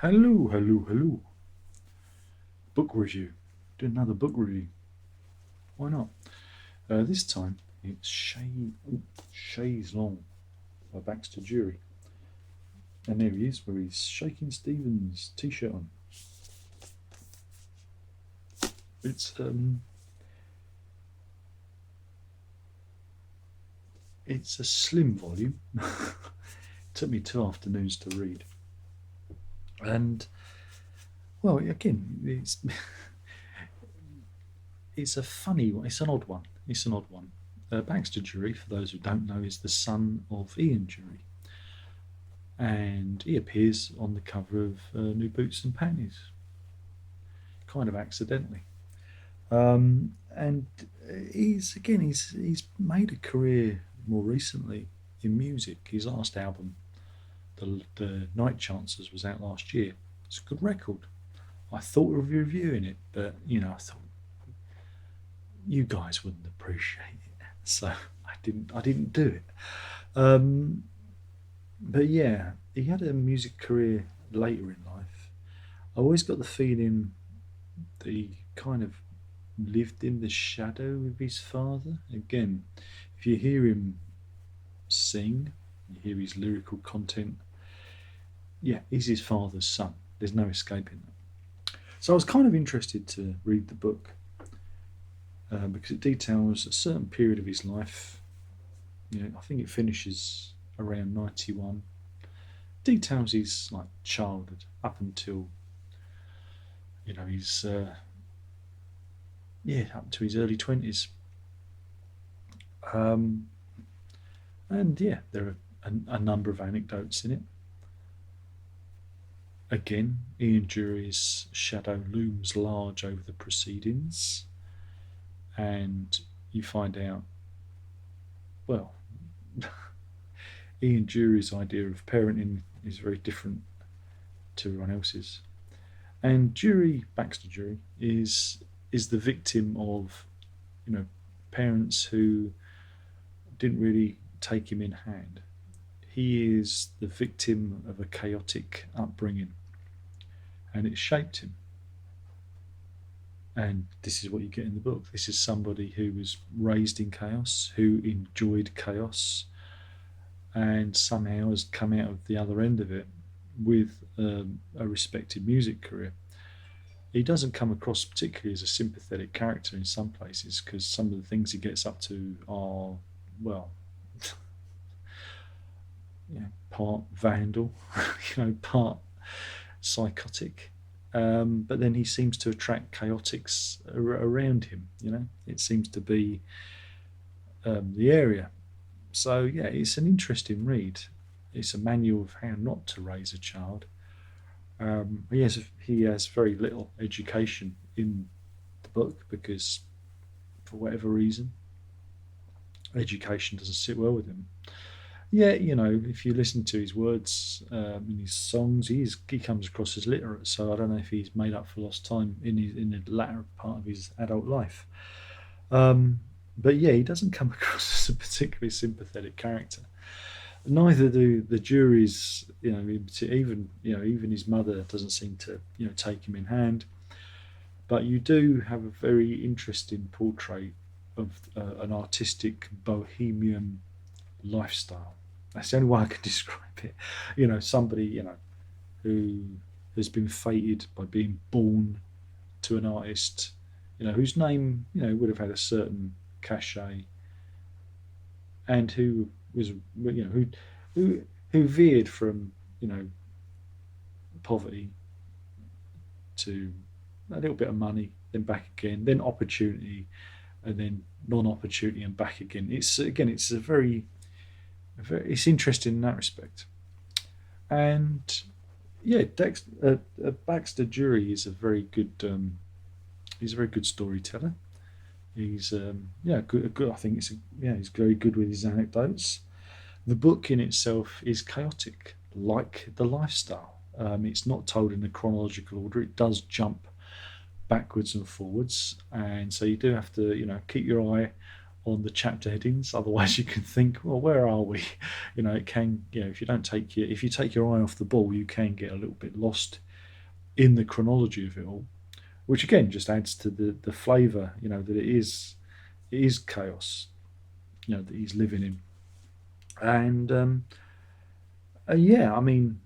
Hello, hello, hello. Book review. Do another book review. Why not? This time it's Chaise Longue by Baxter Dury. And there he is, where he's shaking Stephen's t-shirt on. It's um, it's a slim volume. It took me 2 afternoons to read, and well, again, it's a funny one. It's an odd one. It's an odd one. Baxter Dury, for those who don't know, is the son of Ian Dury, and he appears on the cover of New Boots and Panties, kind of accidentally. And he's made a career more recently in music. His last album, the Night Chances, was out last year. It's a good record. I thought of reviewing it, but I thought you guys wouldn't appreciate it, so I didn't do it. Um, but yeah, he had a music career later in life. I always got the feeling that he kind of lived in the shadow of his father. Again, if you hear him sing, you hear his lyrical content, yeah, he's his father's son. There's no escaping that. So I was kind of interested to read the book because it details a certain period of his life. I think it finishes around 91. Details his like childhood up until he's up to his early 20s. Um, and yeah, there are a number of anecdotes in it. Again, Ian Jury's shadow looms large over the proceedings, and you find out, well, Ian Jury's idea of parenting is very different to everyone else's. And Baxter Dury, is the victim of, parents who didn't really take him in hand. He is the victim of a chaotic upbringing, and it shaped him. And this is what you get in the book. This is somebody who was raised in chaos, who enjoyed chaos, and somehow has come out of the other end of it with a respected music career. He doesn't come across particularly as a sympathetic character in some places because some of the things he gets up to are, well, part vandal, part psychotic. But then he seems to attract chaotics around him. It seems to be the area. So yeah, it's an interesting read. It's a manual of how not to raise a child. He has very little education in the book because, for whatever reason, education doesn't sit well with him. Yeah, if you listen to his words in his songs, he comes across as literate. So I don't know if he's made up for lost time in the latter part of his adult life. Um, but yeah, he doesn't come across as a particularly sympathetic character. Neither do the juries. Even his mother doesn't seem to take him in hand. But you do have a very interesting portrait of an artistic bohemian lifestyle. That's the only way I can describe it. Somebody who has been fated by being born to an artist, whose name would have had a certain cachet, and who was who veered from poverty to a little bit of money, then back again, then opportunity, and then non-opportunity and back again. It's a it's interesting in that respect. And yeah, Baxter Dury is a very good he's a very good storyteller. He's good. I think he's very good with his anecdotes. The book in itself is chaotic, like the lifestyle. It's not told in a chronological order. It does jump backwards and forwards, and so you do have to keep your eye on the chapter headings. Otherwise, you can think, well, where are we? It can if you take your eye off the ball, you can get a little bit lost in the chronology of it all, which again just adds to the flavour. That it is chaos. That he's living in, and yeah, I mean,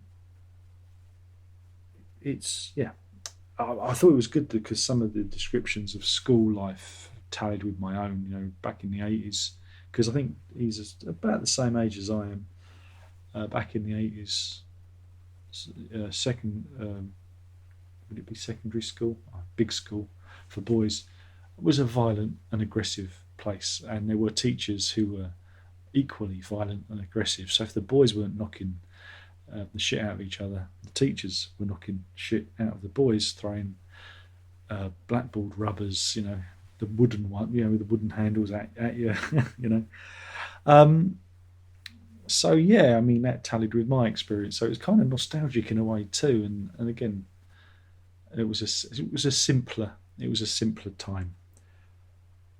it's yeah. I thought it was good because some of the descriptions of school life tallied with my own. Back in the 80s, because I think he's about the same age as I am. Back in the 80s, second would it be secondary school? Big school for boys was a violent and aggressive place, and there were teachers who were equally violent and aggressive. So if the boys weren't knocking the shit out of each other, the teachers were knocking shit out of the boys, throwing blackboard rubbers, the wooden one, with the wooden handles at you, you know. Um, so yeah, I mean that tallied with my experience. So it was kind of nostalgic in a way too, and again, it was a simpler time.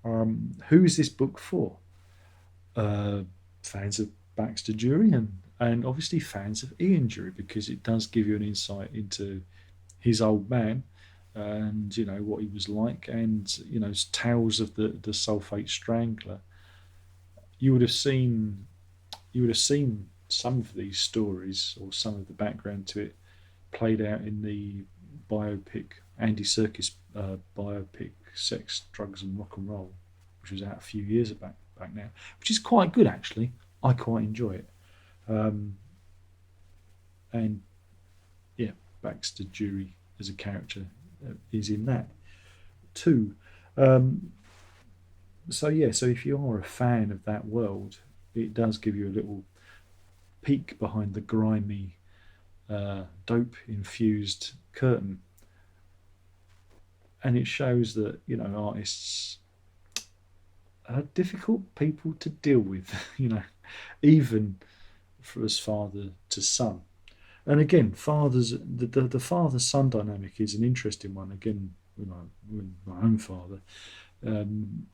Who is this book for? Uh, Fans of Baxter Dury and obviously fans of Ian Dury, because it does give you an insight into his old man and what he was like, and tales of the sulfate strangler. You would have seen some of these stories or some of the background to it played out in the biopic Andy Serkis biopic Sex, Drugs and Rock and Roll, which was out a few years back now, which is quite good actually. I quite enjoy it. Um, and yeah, Baxter Dury as a character is in that too. Um, so yeah, so if you are a fan of that world, it does give you a little peek behind the grimy, dope infused curtain, and it shows that artists are difficult people to deal with. Even as father to son. And again, the father son dynamic is an interesting one. Again, with my own father, um,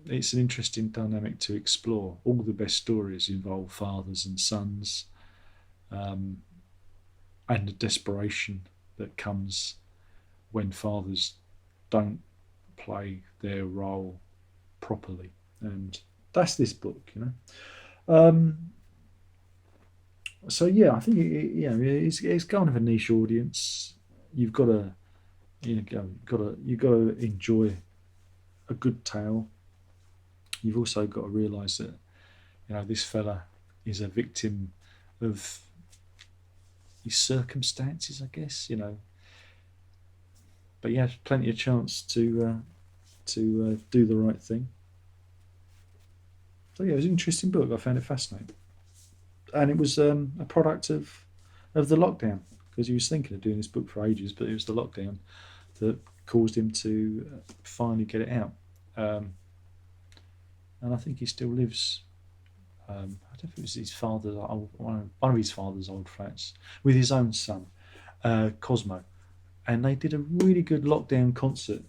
it's an interesting dynamic to explore. All the best stories involve fathers and sons, um, and the desperation that comes when fathers don't play their role properly. And that's this book. Um, so yeah, I think it's kind of a niche audience. You've got to you've got to enjoy a good tale. You've also got to realise that this fella is a victim of his circumstances, I guess. But he has plenty of chance to do the right thing. So yeah, it was an interesting book. I found it fascinating, and it was a product of the lockdown, because he was thinking of doing this book for ages, but it was the lockdown that caused him to finally get it out. Um, and I think he still lives. I don't know if it was his father's one of his father's old flats with his own son, Cosmo, and they did a really good lockdown concert.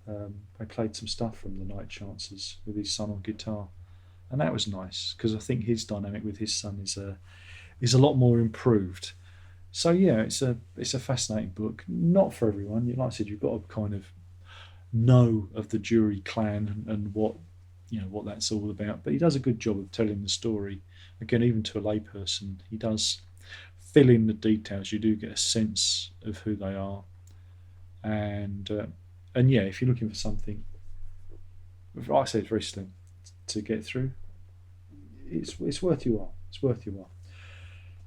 They played some stuff from the Night Chances with his son on guitar, and that was nice because I think his dynamic with his son is a lot more improved. So yeah, it's a fascinating book. Not for everyone. Like I said, you've got to kind of know of the Dury clan and what that's all about. But he does a good job of telling the story. Again, even to a layperson, he does fill in the details. You do get a sense of who they are, and yeah, if you're looking for something, like I say, it's very slim to get through. It's worth your while. It's worth your while.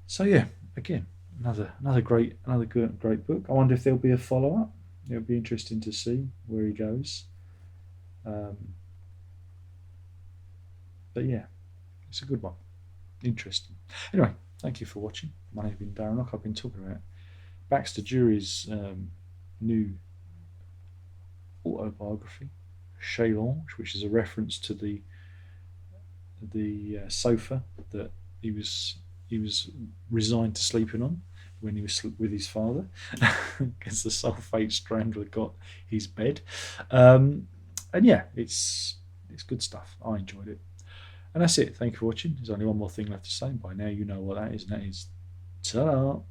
So yeah, again, another great book. I wonder if there'll be a follow up. It'll be interesting to see where he goes. Um, but yeah, it's a good one. Interesting. Anyway, thank you for watching. My name's been Darren Lock. I've been talking about Baxter Dury's new autobiography, Chaise, which is a reference to the sofa that he was resigned to sleeping on when he was with his father, because the sulfate strangler got his bed. And yeah, it's good stuff. I enjoyed it. And that's it. Thank you for watching. There's only one more thing left to say. By now you know what that is, and that is ta-da.